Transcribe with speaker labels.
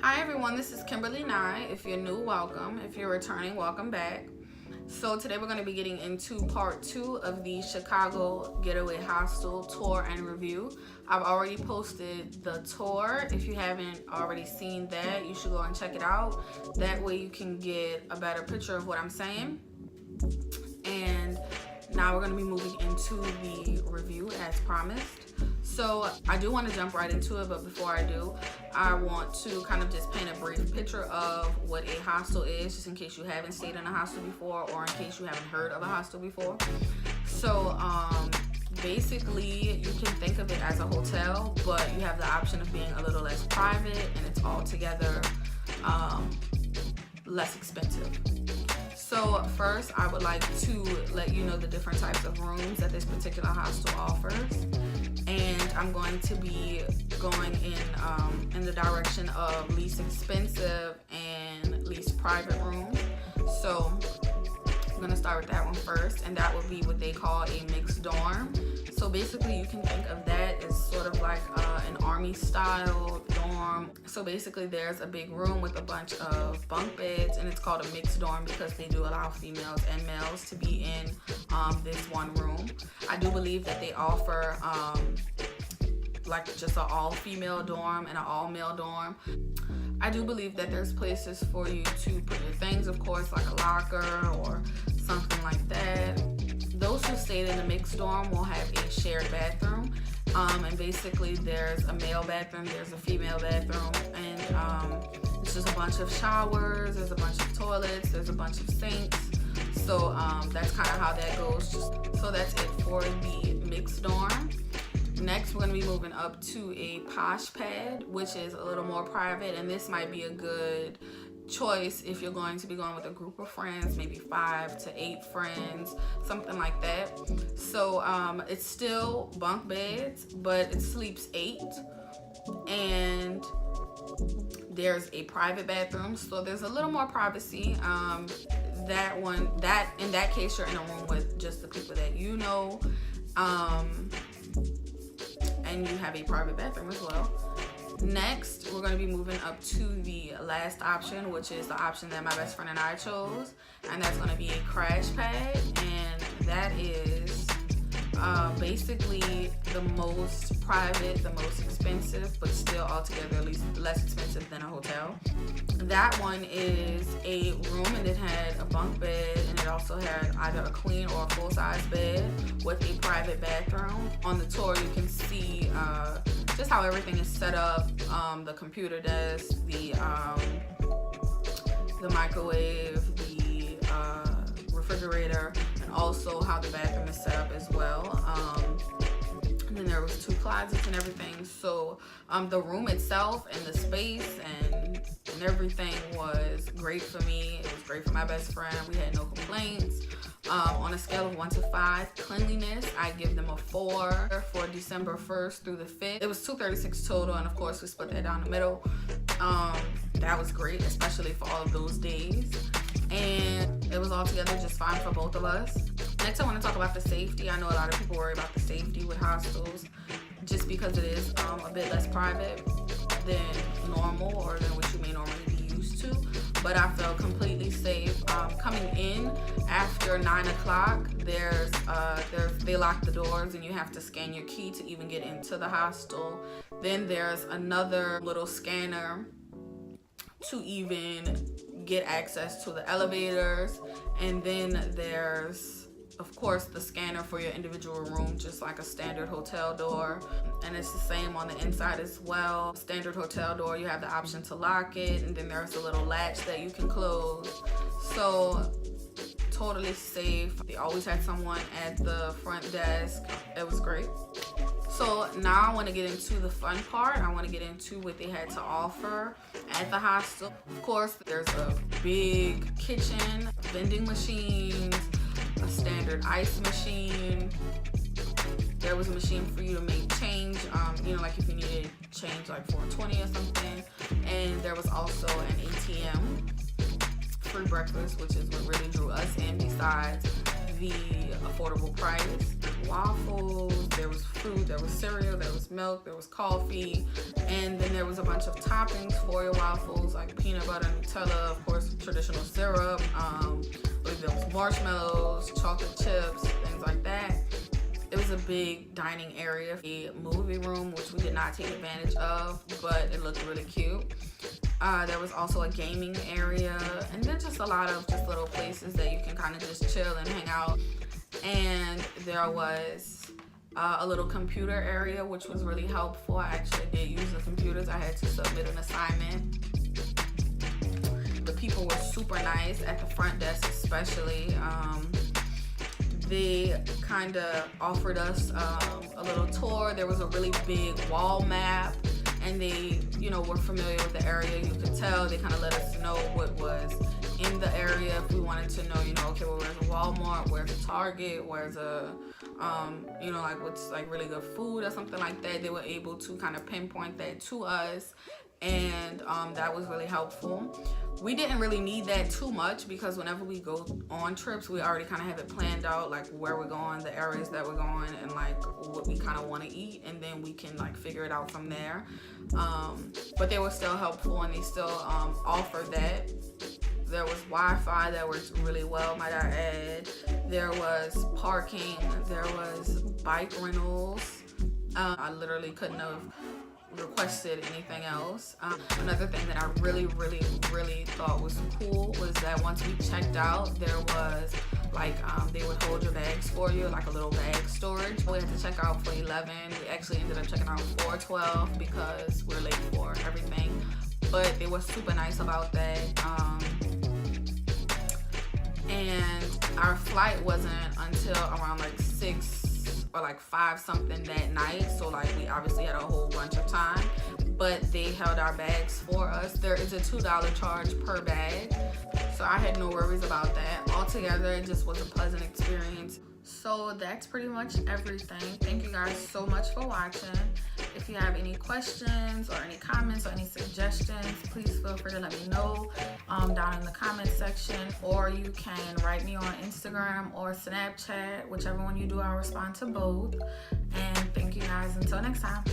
Speaker 1: Hi everyone, this is Kimberly Nye. If you're new, welcome. If you're returning, welcome back. So today we're going to be getting into part 2 of the Chicago Getaway Hostel tour and review. I've already posted the tour. If you haven't already seen that, you should go and check it out. That way you can get a better picture of what I'm saying. And now we're going to be moving into the review as promised. So I do want to jump right into it, but before I do, I want to kind of just paint a brief picture of what a hostel is, just in case you haven't stayed in a hostel before or in case you haven't heard of a hostel before. So basically you can think of it as a hotel, but you have the option of being a little less private, and it's altogether less expensive. So first, I would like to let you know the different types of rooms that this particular hostel offers. And I'm going to be going in the direction of least expensive and least private rooms. So I'm going to start with that one first, and that would be what they call a mixed dorm. So basically you can think of that as sort of like an army style dorm. So basically there's a big room with a bunch of bunk beds, and it's called a mixed dorm because they do allow females and males to be in this one room. I do believe that they offer like just an all-female dorm and an all-male dorm. I do believe that there's places for you to put your things, of course, like a locker or something like that. Those who stayed in the mixed dorm will have a shared bathroom, and basically there's a male bathroom, there's a female bathroom, and it's just a bunch of showers, there's a bunch of toilets, there's a bunch of sinks. So that's kind of how that goes. So that's it for the mixed dorm. Next, we're going to be moving up to a posh pad, which is a little more private, and this might be a good choice if you're going to be going with a group of friends, maybe 5 to 8 friends, something like that. So it's still bunk beds, but it sleeps 8, and there's a private bathroom, so there's a little more privacy. In that case, you're in a room with just the people that you know, and you have a private bathroom as well. Next, we're going to be moving up to the last option, which is the option that my best friend and I chose, and that's going to be a crash pad, and that is basically the most private, the most expensive, but still altogether at least less expensive than a hotel. That one is a room, and it had a bunk bed, and it also had either a queen or a full-size bed with a private bathroom. On the tour, you can see just how everything is set up, the computer desk, the microwave, the refrigerator, and also how the bathroom is set up as well. And then there was 2 closets and everything. So the room itself and the space and everything was great for me. It was great for my best friend. We had no complaints. On a scale of 1 to 5, cleanliness, I give them a 4 for December 1st through the 5th. It was $236 total, and of course we split that down the middle. That was great, especially for all of those days. And it was altogether just fine for both of us. Next, I want to talk about the safety. I know a lot of people worry about the safety with hostels just because it is a bit less private than normal or than what you may normally be used to. But I felt completely safe. Coming in after 9 o'clock, they lock the doors and you have to scan your key to even get into the hostel. Then there's another little scanner to even get access to the elevators, and then there's of course the scanner for your individual room, just like a standard hotel door, and it's the same on the inside as well. Standard hotel door, you have the option to lock it, and then there's a little latch that you can close. So totally safe. They always had someone at the front desk. It was great. So now I want to get into the fun part. I want to get into what they had to offer at the hostel. Of course, there's a big kitchen, vending machines, a standard ice machine. There was a machine for you to make change, like if you needed change like $4.20 or something. And there was also an ATM, free breakfast, which is what really drew us in besides the affordable price. waffles, there was fruit, there was cereal, there was milk, there was coffee, and then there was a bunch of toppings for your waffles, like peanut butter, Nutella, of course, traditional syrup. I believe there was marshmallows, chocolate chips, things like that. It was a big dining area, a movie room, which we did not take advantage of, but it looked really cute. There was also a gaming area, and then just a lot of just little places that you can kind of just chill and hang out. And there was a little computer area, which was really helpful. I actually did use the computers. I had to submit an assignment. The people were super nice at the front desk, especially. They kind of offered us a little tour. There was a really big wall map, and they, were familiar with the area. You could tell they kind of let us know what was in the area. If we wanted to know, okay, well, where's a Walmart, where's a Target, where's a, like what's like really good food or something like that. They were able to kind of pinpoint that to us, and that was really helpful. We didn't really need that too much because whenever we go on trips, we already kind of have it planned out, like where we're going, the areas that we're going, and like what we kind of want to eat, and then we can like figure it out from there. But they were still helpful, and they still offered that. There was Wi-Fi that worked really well, might I add. There was parking. There was bike rentals. I literally couldn't have requested anything else. Another thing that I really thought was cool was that once we checked out, there was like they would hold your bags for you, like a little bag storage. We had to check out for 11. We actually ended up checking out for 12 because we're late for everything, but they were super nice about that. And our flight wasn't until around like 6 or like 5 something that night, so like we obviously had a whole bunch of time, but they held our bags for us. There is a $2 charge per bag, so I had no worries about that. Altogether, it just was a pleasant experience. So that's pretty much everything. Thank you guys so much for watching. If you have any questions or any comments or any suggestions, please feel free to let me know down in the comment section, or you can write me on Instagram or Snapchat, whichever one you do, I'll respond to both. And thank you guys until next time.